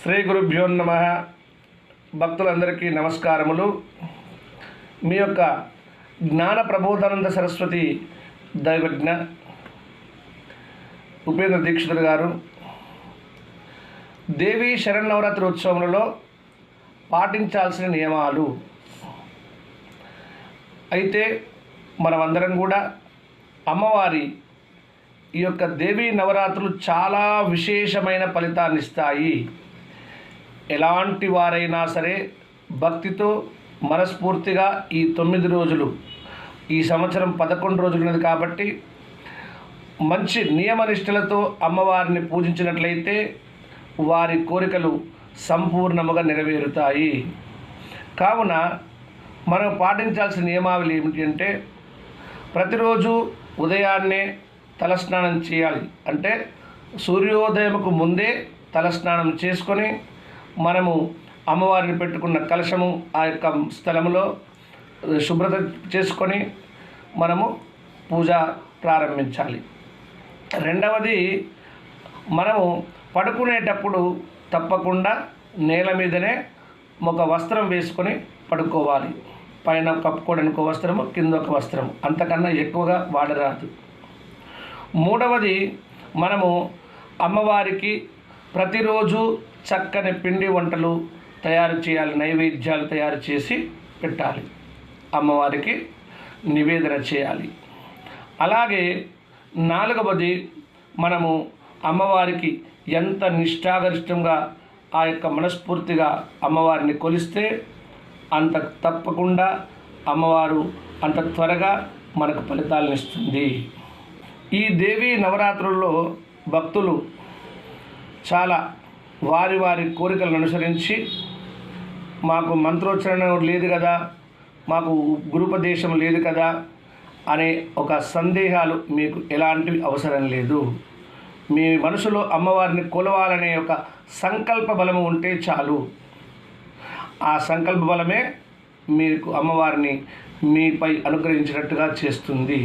శ్రీ గురుభ్యో నమ. భక్తులందరికీ నమస్కారములు. మీ యొక్క జ్ఞాన ప్రబోధానంద సరస్వతి దైవజ్ఞ ఉపేంద్ర దీక్షితులు గారు దేవీ శరన్నవరాత్రి ఉత్సవములలో పాటించాల్సిన నియమాలు. అయితే మనమందరం కూడా అమ్మవారి ఈ యొక్క దేవీ నవరాత్రులు చాలా విశేషమైన ఫలితాన్ని ఇస్తాయి. ఎలాంటి వారైనా సరే భక్తితో మనస్ఫూర్తిగా ఈ 9 రోజులు, ఈ సంవత్సరం 11 రోజులు ఉన్నది కాబట్టి మంచి నియమనిష్టలతో అమ్మవారిని పూజించినట్లయితే వారి కోరికలు సంపూర్ణముగా నెరవేరుతాయి. కావున మనం పాటించాల్సిన నియమావళి ఏమిటి అంటే, ప్రతిరోజు ఉదయాన్నే తలస్నానం చేయాలి. అంటే సూర్యోదయముకు ముందే తలస్నానం చేసుకొని మనము అమ్మవారిని పెట్టుకున్న కలశము ఆ యొక్క స్థలంలో శుభ్రత చేసుకొని మనము పూజ ప్రారంభించాలి. రెండవది, మనము పడుకునేటప్పుడు తప్పకుండా నేల మీదనే ఒక వస్త్రం వేసుకొని పడుకోవాలి. పైన కప్పుకోవడానికి ఒక వస్త్రము, కింద ఒక వస్త్రము, అంతకన్నా ఎక్కువగా వాడరాదు. మూడవది, మనము అమ్మవారికి ప్రతిరోజు చక్కని పిండి వంటలు తయారు చేయాలి, నైవేద్యాలు తయారు చేసి పెట్టాలి, అమ్మవారికి నివేదన చేయాలి. అలాగే నాలుగవది, మనము అమ్మవారికి ఎంత నిష్ఠాగరిష్టంగా ఆ యొక్క మనస్ఫూర్తిగా అమ్మవారిని కొలిస్తే అంత తప్పకుండా అమ్మవారు అంత త్వరగా మనకు ఫలితాలను ఇస్తుంది. ఈ దేవీ నవరాత్రుల్లో భక్తులు చాలా వారి వారి కోరికలను అనుసరించి, మాకు మంత్రోచ్చరణ లేదు కదా, మాకు గురుపదేశం లేదు కదా అనే ఒక సందేహాలు మీకు ఎలాంటివి అవసరం లేదు. మీ మనసులో అమ్మవారిని కొలవాలనే ఒక సంకల్ప బలము ఉంటే చాలు. ఆ సంకల్ప బలమే మీకు అమ్మవారిని మీపై అనుగ్రహించినట్టుగా చేస్తుంది.